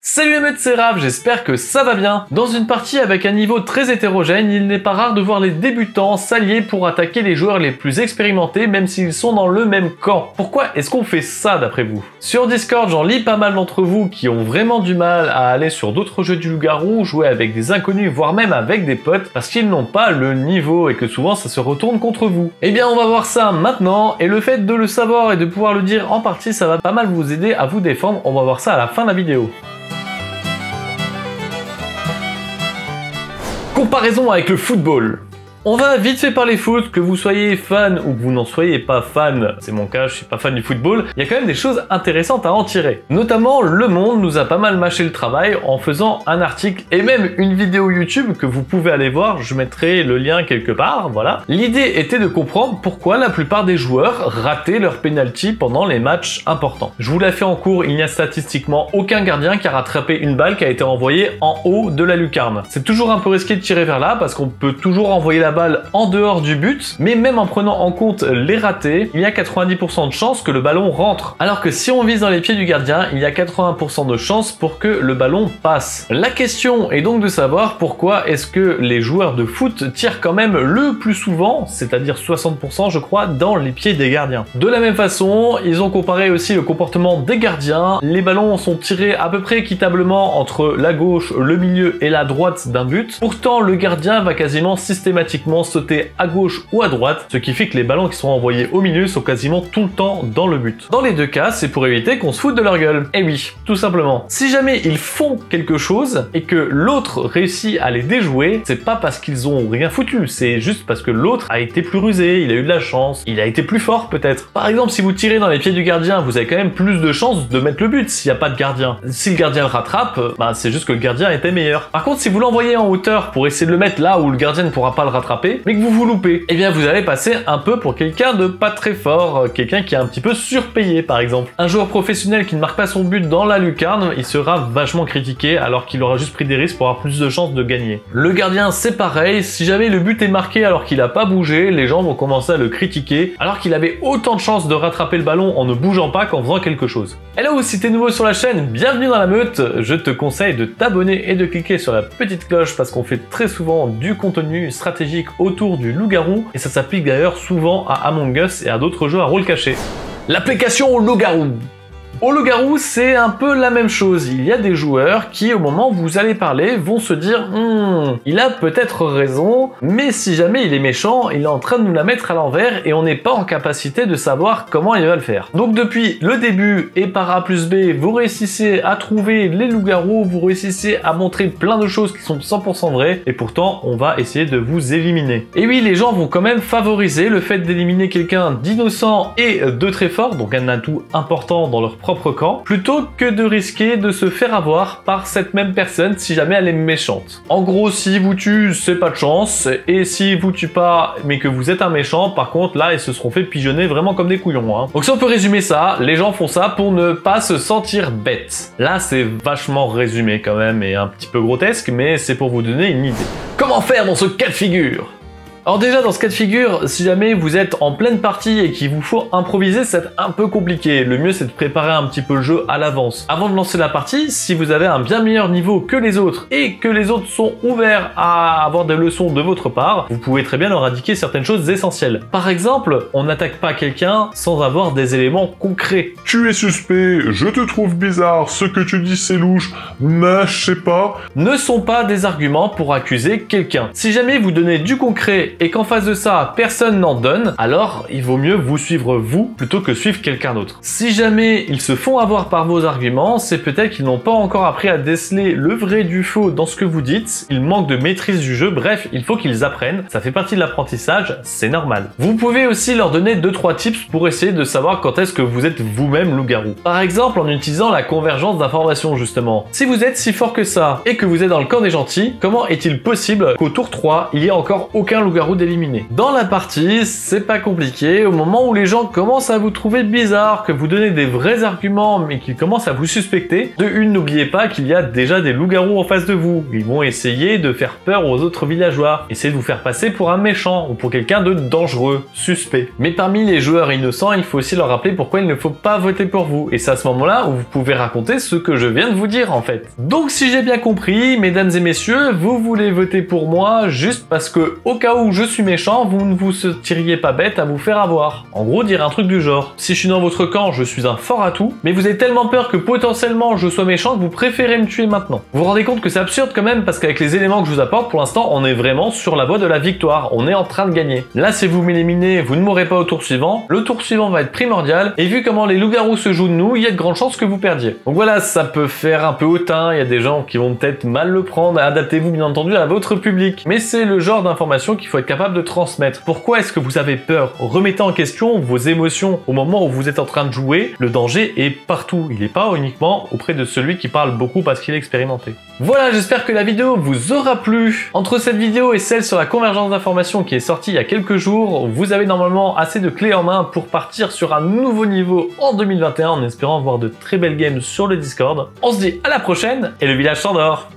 Salut les mecs, c'est Raph, j'espère que ça va bien. Dans une partie avec un niveau très hétérogène, il n'est pas rare de voir les débutants s'allier pour attaquer les joueurs les plus expérimentés même s'ils sont dans le même camp. Pourquoi est-ce qu'on fait ça d'après vous? Sur Discord, j'en lis pas mal d'entre vous qui ont vraiment du mal à aller sur d'autres jeux du loup-garou, jouer avec des inconnus, voire même avec des potes, parce qu'ils n'ont pas le niveau et que souvent ça se retourne contre vous. Eh bien on va voir ça maintenant, et le fait de le savoir et de pouvoir le dire en partie, ça va pas mal vous aider à vous défendre. On va voir ça à la fin de la vidéo. Comparaison avec le football. On va vite fait parler foot, que vous soyez fan ou que vous n'en soyez pas fan, c'est mon cas, je suis pas fan du football, il y a quand même des choses intéressantes à en tirer. Notamment, Le Monde nous a pas mal mâché le travail en faisant un article et même une vidéo YouTube que vous pouvez aller voir, je mettrai le lien quelque part, voilà. L'idée était de comprendre pourquoi la plupart des joueurs rataient leur penalty pendant les matchs importants. Je vous la fais en cours, il n'y a statistiquement aucun gardien qui a rattrapé une balle qui a été envoyée en haut de la lucarne. C'est toujours un peu risqué de tirer vers là parce qu'on peut toujours envoyer la balle en dehors du but, mais même en prenant en compte les ratés, il y a 90% de chances que le ballon rentre. Alors que si on vise dans les pieds du gardien, il y a 80% de chances pour que le ballon passe. La question est donc de savoir pourquoi est-ce que les joueurs de foot tirent quand même le plus souvent, c'est-à-dire 60% je crois, dans les pieds des gardiens. De la même façon, ils ont comparé aussi le comportement des gardiens. Les ballons sont tirés à peu près équitablement entre la gauche, le milieu et la droite d'un but. Pourtant, le gardien va quasiment systématiquement sauter à gauche ou à droite, ce qui fait que les ballons qui sont envoyés au milieu sont quasiment tout le temps dans le but. Dans les deux cas, c'est pour éviter qu'on se foute de leur gueule. Et oui, tout simplement. Si jamais ils font quelque chose et que l'autre réussit à les déjouer, c'est pas parce qu'ils ont rien foutu, c'est juste parce que l'autre a été plus rusé, il a eu de la chance, il a été plus fort peut-être. Par exemple, si vous tirez dans les pieds du gardien, vous avez quand même plus de chances de mettre le but s'il n'y a pas de gardien. Si le gardien le rattrape, c'est juste que le gardien était meilleur. Par contre, si vous l'envoyez en hauteur pour essayer de le mettre là où le gardien ne pourra pas le rattraper, mais que vous loupez, eh bien vous allez passer un peu pour quelqu'un de pas très fort, quelqu'un qui est un petit peu surpayé par exemple. Un joueur professionnel qui ne marque pas son but dans la lucarne, il sera vachement critiqué alors qu'il aura juste pris des risques pour avoir plus de chances de gagner. Le gardien c'est pareil, si jamais le but est marqué alors qu'il a pas bougé, les gens vont commencer à le critiquer alors qu'il avait autant de chances de rattraper le ballon en ne bougeant pas qu'en faisant quelque chose. Hello, si t'es nouveau sur la chaîne, bienvenue dans la meute, je te conseille de t'abonner et de cliquer sur la petite cloche parce qu'on fait très souvent du contenu stratégique autour du loup-garou, et ça s'applique d'ailleurs souvent à Among Us et à d'autres jeux à rôle caché. L'application loup-garou. Au loup-garou, c'est un peu la même chose. Il y a des joueurs qui, au moment où vous allez parler, vont se dire il a peut-être raison, mais si jamais il est méchant, il est en train de nous la mettre à l'envers et on n'est pas en capacité de savoir comment il va le faire. Donc depuis le début et par A plus B, vous réussissez à trouver les loups-garous, vous réussissez à montrer plein de choses qui sont 100% vraies, et pourtant on va essayer de vous éliminer. Et oui, les gens vont quand même favoriser le fait d'éliminer quelqu'un d'innocent et de très fort, donc un atout important dans leur propre camp, plutôt que de risquer de se faire avoir par cette même personne si jamais elle est méchante. En gros, si vous tue, c'est pas de chance, et si vous tue pas, mais que vous êtes un méchant, par contre, là, ils se seront fait pigeonner vraiment comme des couillons, hein. Donc si on peut résumer ça, les gens font ça pour ne pas se sentir bêtes. Là, c'est vachement résumé quand même, et un petit peu grotesque, mais c'est pour vous donner une idée. Comment faire dans ce cas de figure ? Alors déjà, dans ce cas de figure, si jamais vous êtes en pleine partie et qu'il vous faut improviser, c'est un peu compliqué. Le mieux, c'est de préparer un petit peu le jeu à l'avance. Avant de lancer la partie, si vous avez un bien meilleur niveau que les autres et que les autres sont ouverts à avoir des leçons de votre part, vous pouvez très bien leur indiquer certaines choses essentielles. Par exemple, on n'attaque pas quelqu'un sans avoir des éléments concrets. Tu es suspect, je te trouve bizarre, ce que tu dis c'est louche, mais je sais pas. Ne sont pas des arguments pour accuser quelqu'un. Si jamais vous donnez du concret et qu'en face de ça, personne n'en donne, alors il vaut mieux vous suivre vous plutôt que suivre quelqu'un d'autre. Si jamais ils se font avoir par vos arguments, c'est peut-être qu'ils n'ont pas encore appris à déceler le vrai du faux dans ce que vous dites, ils manquent de maîtrise du jeu, bref, il faut qu'ils apprennent, ça fait partie de l'apprentissage, c'est normal. Vous pouvez aussi leur donner 2-3 tips pour essayer de savoir quand est-ce que vous êtes vous-même loup-garou. Par exemple, en utilisant la convergence d'informations justement. Si vous êtes si fort que ça et que vous êtes dans le camp des gentils, comment est-il possible qu'au tour 3, il y ait encore aucun loup-garou loups-garous d'éliminer. Dans la partie, c'est pas compliqué, au moment où les gens commencent à vous trouver bizarre, que vous donnez des vrais arguments mais qu'ils commencent à vous suspecter, de une, n'oubliez pas qu'il y a déjà des loups-garous en face de vous. Ils vont essayer de faire peur aux autres villageois, essayer de vous faire passer pour un méchant ou pour quelqu'un de dangereux, suspect. Mais parmi les joueurs innocents, il faut aussi leur rappeler pourquoi il ne faut pas voter pour vous. Et c'est à ce moment-là où vous pouvez raconter ce que je viens de vous dire en fait. Donc si j'ai bien compris, mesdames et messieurs, vous voulez voter pour moi juste parce que au cas où je suis méchant, vous ne vous sentiriez pas bête à vous faire avoir. En gros, dire un truc du genre: si je suis dans votre camp, je suis un fort atout, mais vous avez tellement peur que potentiellement je sois méchant que vous préférez me tuer maintenant. Vous vous rendez compte que c'est absurde quand même, parce qu'avec les éléments que je vous apporte, pour l'instant, on est vraiment sur la voie de la victoire, on est en train de gagner. Là, si vous m'éliminez, vous ne mourrez pas au tour suivant, le tour suivant va être primordial, et vu comment les loups-garous se jouent de nous, il y a de grandes chances que vous perdiez. Donc voilà, ça peut faire un peu hautain, il y a des gens qui vont peut-être mal le prendre, adaptez-vous bien entendu à votre public, mais c'est le genre d'information qu'il faut être capable de transmettre. Pourquoi est-ce que vous avez peur? Remettez en question vos émotions au moment où vous êtes en train de jouer, le danger est partout, il n'est pas uniquement auprès de celui qui parle beaucoup parce qu'il est expérimenté. Voilà, j'espère que la vidéo vous aura plu. Entre cette vidéo et celle sur la convergence d'informations qui est sortie il y a quelques jours, vous avez normalement assez de clés en main pour partir sur un nouveau niveau en 2021 en espérant voir de très belles games sur le Discord. On se dit à la prochaine et le village s'endort.